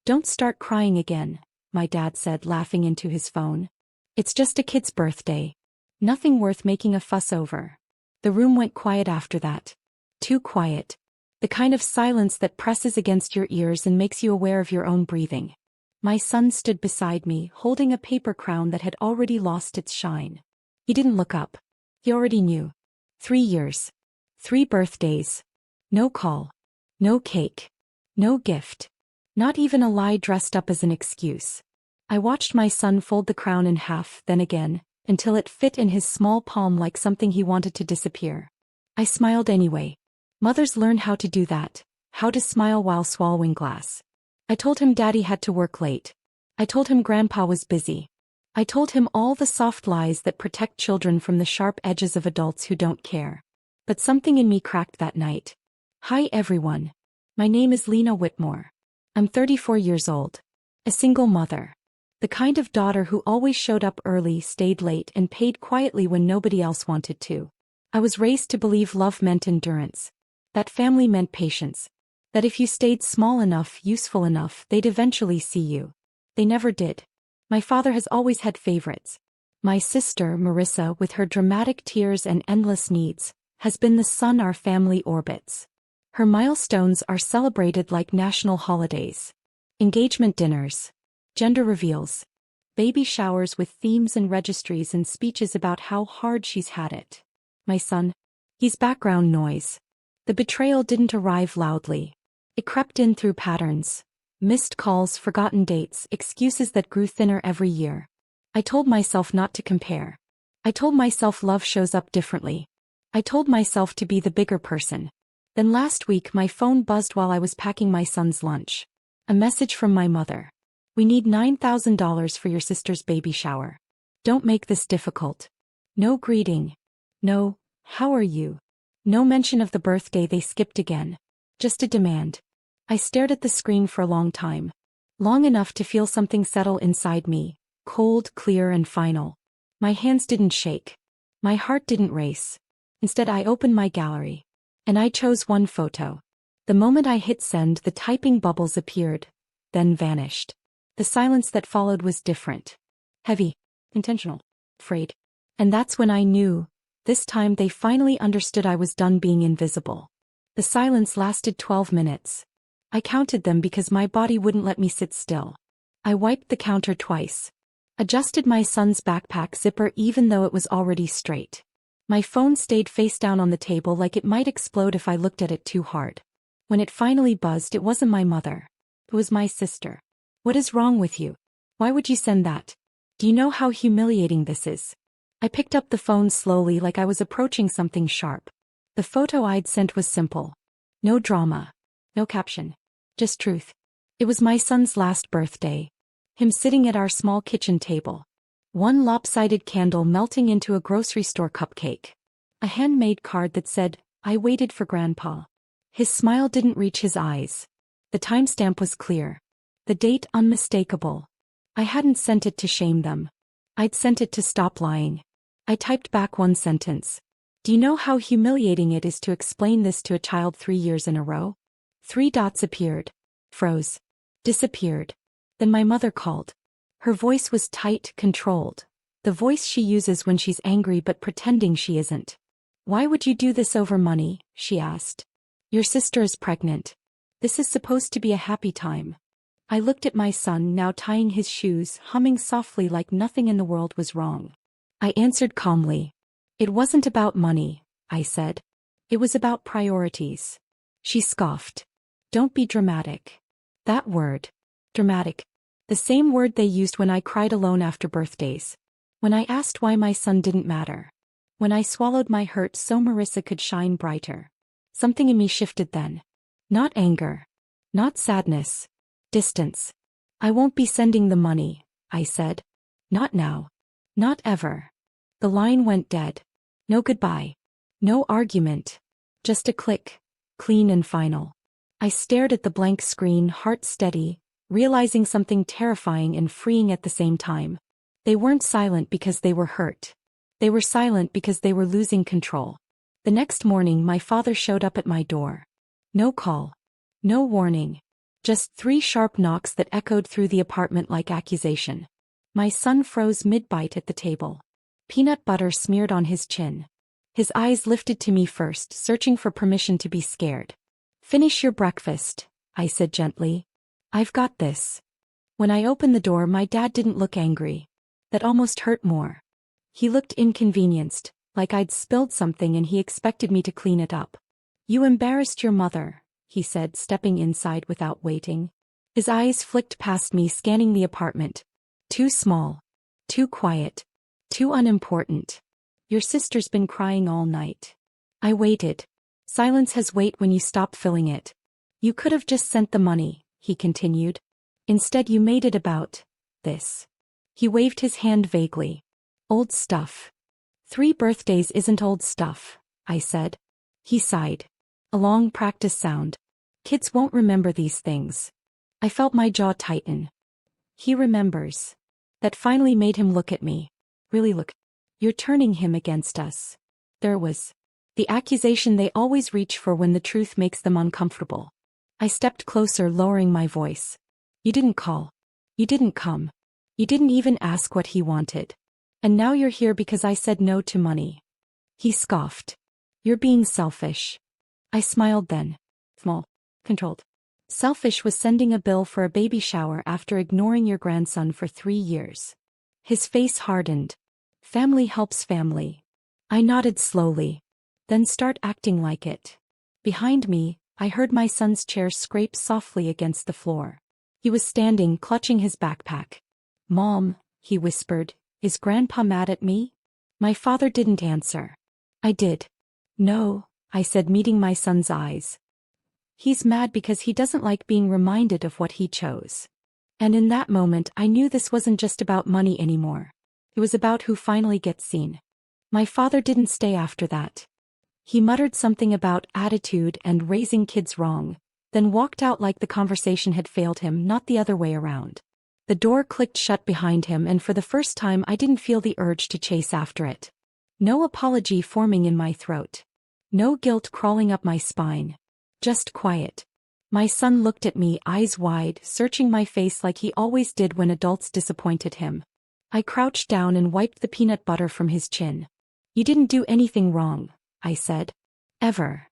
"Don't start crying again," my dad said, laughing into his phone. "It's just a kid's birthday. Nothing worth making a fuss over." The room went quiet after that. Too quiet. The kind of silence that presses against your ears and makes you aware of your own breathing. My son stood beside me, holding a paper crown that had already lost its shine. He didn't look up. He already knew. 3 years. 3 birthdays. No call. No cake. No gift. Not even a lie dressed up as an excuse. I watched my son fold the crown in half, then again, until it fit in his small palm like something he wanted to disappear. I smiled anyway. Mothers learn how to do that, how to smile while swallowing glass. I told him Daddy had to work late. I told him Grandpa was busy. I told him all the soft lies that protect children from the sharp edges of adults who don't care. But something in me cracked that night. "Hi everyone. My name is Lena Whitmore. I'm 34 years old. A single mother. The kind of daughter who always showed up early, stayed late, and paid quietly when nobody else wanted to. I was raised to believe love meant endurance. That family meant patience. That if you stayed small enough, useful enough, they'd eventually see you. They never did. My father has always had favorites. My sister, Marissa, with her dramatic tears and endless needs, has been the sun our family orbits. Her milestones are celebrated like national holidays. Engagement dinners. Gender reveals. Baby showers with themes and registries and speeches about how hard she's had it. My son? He's background noise. The betrayal didn't arrive loudly. It crept in through patterns. Missed calls, forgotten dates, excuses that grew thinner every year. I told myself not to compare. I told myself love shows up differently. I told myself to be the bigger person. Then last week my phone buzzed while I was packing my son's lunch. A message from my mother. "We need $9,000 for your sister's baby shower. Don't make this difficult." No greeting. No, "How are you?" No mention of the birthday they skipped again. Just a demand. I stared at the screen for a long time. Long enough to feel something settle inside me, cold, clear, and final. My hands didn't shake. My heart didn't race. Instead, I opened my gallery. And I chose one photo. The moment I hit send, the typing bubbles appeared, then vanished. The silence that followed was different. Heavy. Intentional. Afraid. And that's when I knew. This time they finally understood I was done being invisible. The silence lasted 12 minutes. I counted them because my body wouldn't let me sit still. I wiped the counter twice. Adjusted my son's backpack zipper even though it was already straight. My phone stayed face down on the table like it might explode if I looked at it too hard. When it finally buzzed, it wasn't my mother. It was my sister. "What is wrong with you? Why would you send that? Do you know how humiliating this is?" I picked up the phone slowly like I was approaching something sharp. The photo I'd sent was simple. No drama. No caption. Just truth. It was my son's last birthday. Him sitting at our small kitchen table. One lopsided candle melting into a grocery store cupcake. A handmade card that said, "I waited for Grandpa." His smile didn't reach his eyes. The timestamp was clear. The date unmistakable. I hadn't sent it to shame them. I'd sent it to stop lying. I typed back one sentence. "Do you know how humiliating it is to explain this to a child 3 years in a row?" 3 dots appeared. Froze. Disappeared. Then my mother called. Her voice was tight, controlled. The voice she uses when she's angry but pretending she isn't. "Why would you do this over money?" she asked. "Your sister is pregnant. This is supposed to be a happy time." I looked at my son, now tying his shoes, humming softly like nothing in the world was wrong. I answered calmly. "It wasn't about money," I said. "It was about priorities." She scoffed. "Don't be dramatic." That word. Dramatic. The same word they used when I cried alone after birthdays. When I asked why my son didn't matter. When I swallowed my hurt so Marissa could shine brighter. Something in me shifted then. Not anger. Not sadness. Distance. "I won't be sending the money," I said. "Not now. Not ever." The line went dead. No goodbye. No argument. Just a click. Clean and final. I stared at the blank screen, heart steady, realizing something terrifying and freeing at the same time. They weren't silent because they were hurt. They were silent because they were losing control. The next morning my father showed up at my door. No call. No warning. Just 3 sharp knocks that echoed through the apartment like accusation. My son froze mid-bite at the table. Peanut butter smeared on his chin. His eyes lifted to me first, searching for permission to be scared. "Finish your breakfast," I said gently. "I've got this." When I opened the door, my dad didn't look angry. That almost hurt more. He looked inconvenienced, like I'd spilled something and he expected me to clean it up. "You embarrassed your mother," he said, stepping inside without waiting. His eyes flicked past me, scanning the apartment. Too small. Too quiet. Too unimportant. "Your sister's been crying all night." I waited. "Silence has weight when you stop filling it. You could have just sent the money," he continued. "Instead you made it about this." He waved his hand vaguely. "Old stuff." 3 birthdays isn't old stuff," I said. He sighed. A long practice sound. "Kids won't remember these things." I felt my jaw tighten. "He remembers." That finally made him look at me. Really look. "You're turning him against us." There was the accusation they always reach for when the truth makes them uncomfortable. I stepped closer, lowering my voice. "You didn't call. You didn't come. You didn't even ask what he wanted. And now you're here because I said no to money." He scoffed. "You're being selfish." I smiled then. Small. Controlled. "Selfish was sending a bill for a baby shower after ignoring your grandson for 3 years." His face hardened. "Family helps family." I nodded slowly. "Then start acting like it." Behind me, I heard my son's chair scrape softly against the floor. He was standing, clutching his backpack. "Mom," he whispered, "is Grandpa mad at me?" My father didn't answer. I did. "No," I said, meeting my son's eyes. "He's mad because he doesn't like being reminded of what he chose." And in that moment I knew this wasn't just about money anymore. It was about who finally gets seen. My father didn't stay after that. He muttered something about attitude and raising kids wrong, then walked out like the conversation had failed him, not the other way around. The door clicked shut behind him, and for the first time I didn't feel the urge to chase after it. No apology forming in my throat. No guilt crawling up my spine. Just quiet. My son looked at me, eyes wide, searching my face like he always did when adults disappointed him. I crouched down and wiped the peanut butter from his chin. "You didn't do anything wrong," I said. "Ever."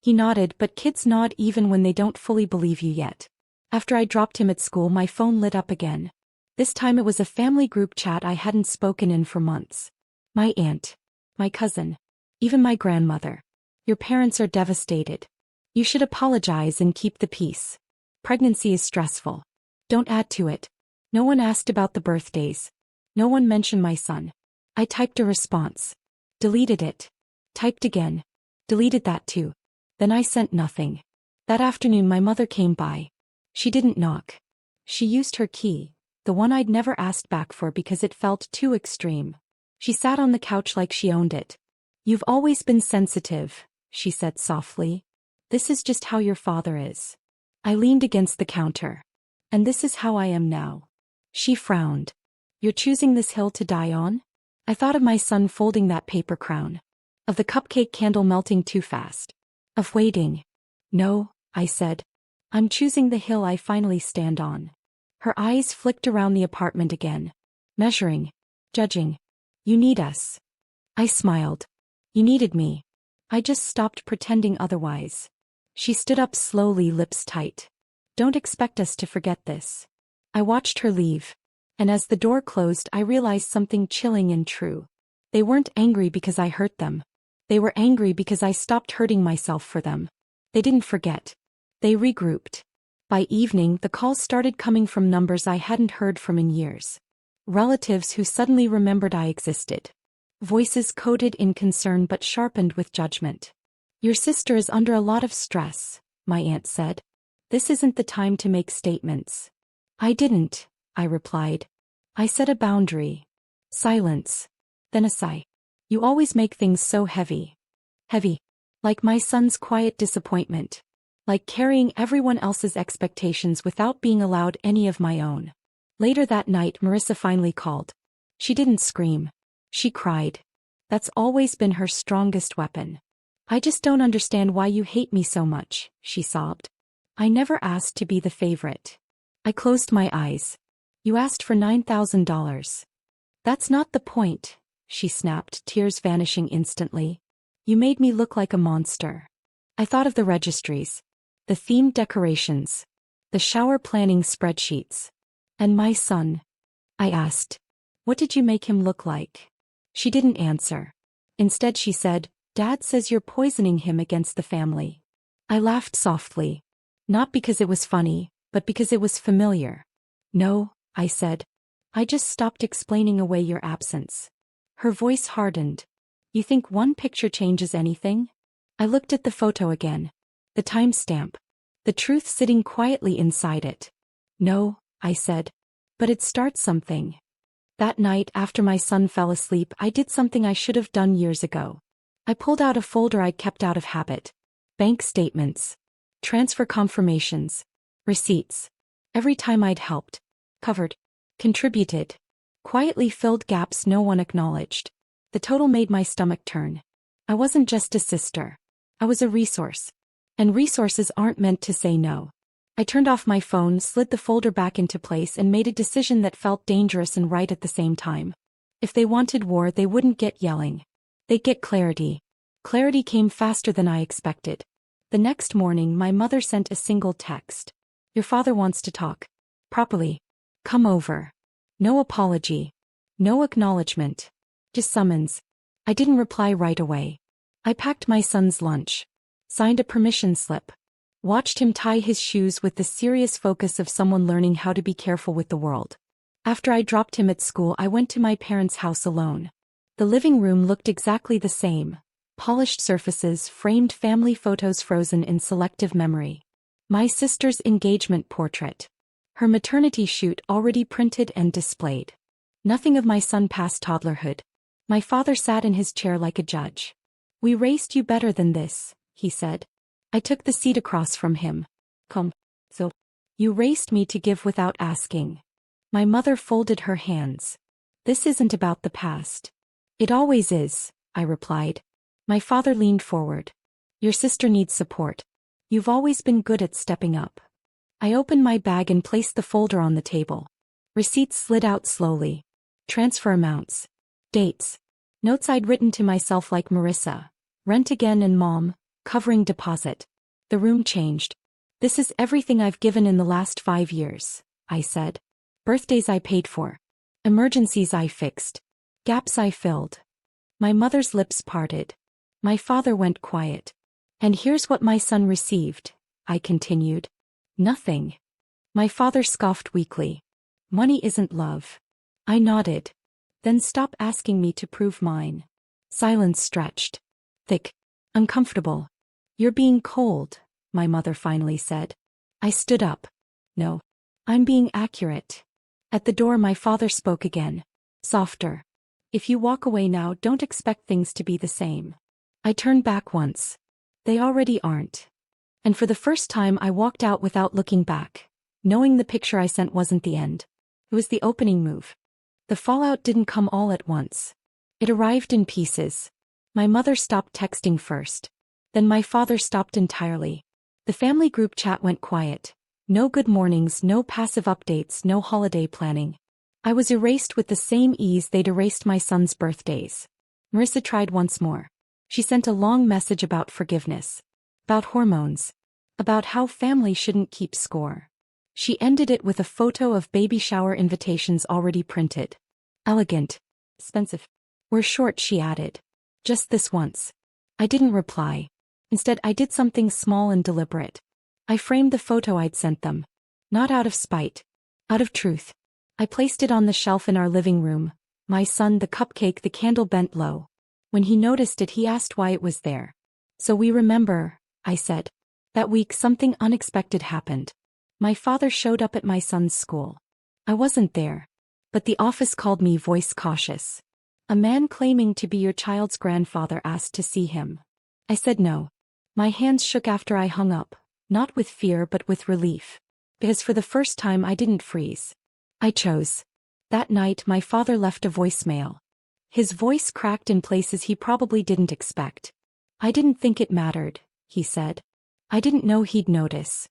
He nodded, but kids nod even when they don't fully believe you yet. After I dropped him at school, my phone lit up again. This time it was a family group chat I hadn't spoken in for months. My aunt. My cousin. Even my grandmother. "Your parents are devastated. You should apologize and keep the peace. Pregnancy is stressful. Don't add to it." No one asked about the birthdays. No one mentioned my son. I typed a response. Deleted it. Typed again. Deleted that too. Then I sent nothing. That afternoon my mother came by. She didn't knock. She used her key, the one I'd never asked back for because it felt too extreme. She sat on the couch like she owned it. "You've always been sensitive," she said softly. "This is just how your father is." I leaned against the counter. "And this is how I am now." She frowned. "You're choosing this hill to die on?" I thought of my son folding that paper crown. Of the cupcake candle melting too fast. Of waiting. "No," I said. "I'm choosing the hill I finally stand on." Her eyes flicked around the apartment again. Measuring. Judging. "You need us." I smiled. "You needed me. I just stopped pretending otherwise." She stood up slowly, lips tight. "Don't expect us to forget this." I watched her leave. And as the door closed, I realized something chilling and true. They weren't angry because I hurt them. They were angry because I stopped hurting myself for them. They didn't forget. They regrouped. By evening, the calls started coming from numbers I hadn't heard from in years. Relatives who suddenly remembered I existed. Voices coded in concern but sharpened with judgment. "Your sister is under a lot of stress," my aunt said. "This isn't the time to make statements." I didn't, I replied. I set a boundary. Silence. Then a sigh. "You always make things so heavy." Heavy. Like my son's quiet disappointment. Like carrying everyone else's expectations without being allowed any of my own. Later that night, Marissa finally called. She didn't scream. She cried. That's always been her strongest weapon. "I just don't understand why you hate me so much," she sobbed. I never asked to be the favorite. I closed my eyes. You asked for $9,000. That's not the point, she snapped, tears vanishing instantly. You made me look like a monster. I thought of the registries, the themed decorations, the shower planning spreadsheets. And my son? I asked. What did you make him look like? She didn't answer. Instead she said, Dad says you're poisoning him against the family. I laughed softly. Not because it was funny, but because it was familiar. No, I said. I just stopped explaining away your absence. Her voice hardened. You think one picture changes anything? I looked at the photo again. The timestamp. The truth sitting quietly inside it. No, I said. But it starts something. That night after my son fell asleep, I did something I should have done years ago. I pulled out a folder I'd kept out of habit. Bank statements. Transfer confirmations. Receipts. Every time I'd helped. Covered. Contributed. Quietly filled gaps no one acknowledged. The total made my stomach turn. I wasn't just a sister. I was a resource. And resources aren't meant to say no. I turned off my phone, slid the folder back into place, and made a decision that felt dangerous and right at the same time. If they wanted war, they wouldn't get yelling. They'd get clarity. Clarity came faster than I expected. The next morning, my mother sent a single text. Your father wants to talk. Properly. Come over. No apology. No acknowledgement. Just summons. I didn't reply right away. I packed my son's lunch. Signed a permission slip. Watched him tie his shoes with the serious focus of someone learning how to be careful with the world. After I dropped him at school, I went to my parents' house alone. The living room looked exactly the same. Polished surfaces, framed family photos frozen in selective memory. My sister's engagement portrait. Her maternity shoot already printed and displayed. Nothing of my son past toddlerhood. My father sat in his chair like a judge. We raised you better than this, he said. I took the seat across from him. Come. So. You raised me to give without asking. My mother folded her hands. This isn't about the past. It always is, I replied. My father leaned forward. Your sister needs support. You've always been good at stepping up. I opened my bag and placed the folder on the table. Receipts slid out slowly. Transfer amounts. Dates. Notes I'd written to myself like Marissa. Rent again and mom. Covering deposit. The room changed. This is everything I've given in the last 5 years, I said. Birthdays I paid for. Emergencies I fixed. Gaps I filled. My mother's lips parted. My father went quiet. And here's what my son received, I continued. Nothing. My father scoffed weakly. Money isn't love. I nodded. Then stop asking me to prove mine. Silence stretched. Thick. Uncomfortable. You're being cold, my mother finally said. I stood up. No. I'm being accurate. At the door my father spoke again. Softer. If you walk away now, don't expect things to be the same. I turned back once. They already aren't. And for the first time I walked out without looking back, knowing the picture I sent wasn't the end. It was the opening move. The fallout didn't come all at once. It arrived in pieces. My mother stopped texting first. Then my father stopped entirely. The family group chat went quiet. No good mornings, no passive updates, no holiday planning. I was erased with the same ease they'd erased my son's birthdays. Marissa tried once more. She sent a long message about forgiveness. About hormones. About how family shouldn't keep score. She ended it with a photo of baby shower invitations already printed. Elegant. Expensive. We're short, she added. Just this once. I didn't reply. Instead, I did something small and deliberate. I framed the photo I'd sent them. Not out of spite. Out of truth. I placed it on the shelf in our living room. My son, the cupcake, the candle bent low. When he noticed it, he asked why it was there. So we remember, I said. That week something unexpected happened. My father showed up at my son's school. I wasn't there. But the office called me, voice cautious. A man claiming to be your child's grandfather asked to see him. I said no. My hands shook after I hung up, not with fear but with relief. Because for the first time I didn't freeze. I chose. That night my father left a voicemail. His voice cracked in places he probably didn't expect. I didn't think it mattered, he said. I didn't know he'd notice.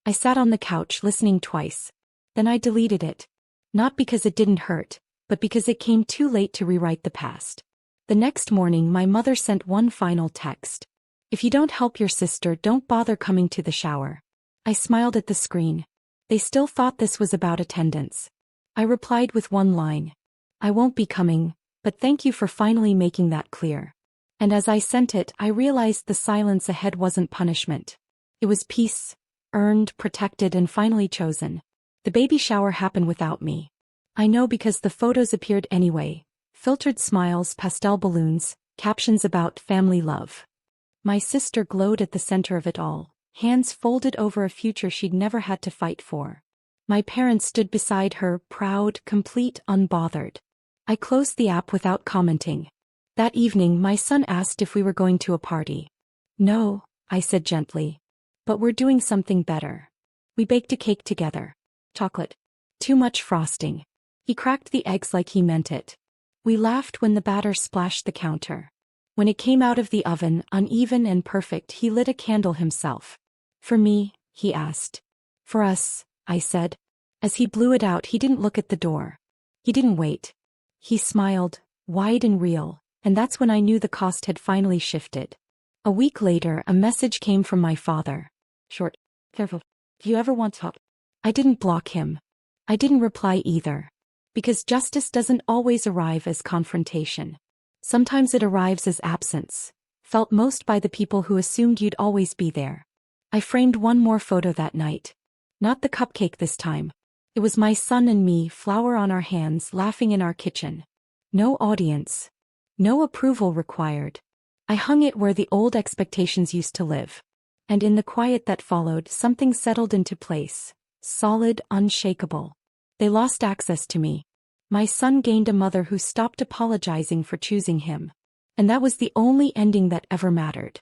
I sat on the couch listening twice. Then I deleted it. Not because it didn't hurt, but because it came too late to rewrite the past. The next morning my mother sent one final text. If you don't help your sister, don't bother coming to the shower. I smiled at the screen. They still thought this was about attendance. I replied with one line. I won't be coming, but thank you for finally making that clear. And as I sent it, I realized the silence ahead wasn't punishment. It was peace, earned, protected, and finally chosen. The baby shower happened without me. I know because the photos appeared anyway. Filtered smiles, pastel balloons, captions about family love. My sister glowed at the center of it all, hands folded over a future she'd never had to fight for. My parents stood beside her, proud, complete, unbothered. I closed the app without commenting. That evening my son asked if we were going to a party. No, I said gently. But we're doing something better. We baked a cake together. Chocolate. Too much frosting. He cracked the eggs like he meant it. We laughed when the batter splashed the counter. When it came out of the oven, uneven and perfect, he lit a candle himself. For me, he asked. For us, I said. As he blew it out, he didn't look at the door. He didn't wait. He smiled, wide and real, and that's when I knew the cost had finally shifted. A week later, a message came from my father. Short. Careful. Do you ever want to talk? I didn't block him. I didn't reply either. Because justice doesn't always arrive as confrontation. Sometimes it arrives as absence, felt most by the people who assumed you'd always be there. I framed one more photo that night. Not the cupcake this time. It was my son and me, flour on our hands, laughing in our kitchen. No audience. No approval required. I hung it where the old expectations used to live. And in the quiet that followed, something settled into place. Solid, unshakable. They lost access to me. My son gained a mother who stopped apologizing for choosing him. And that was the only ending that ever mattered.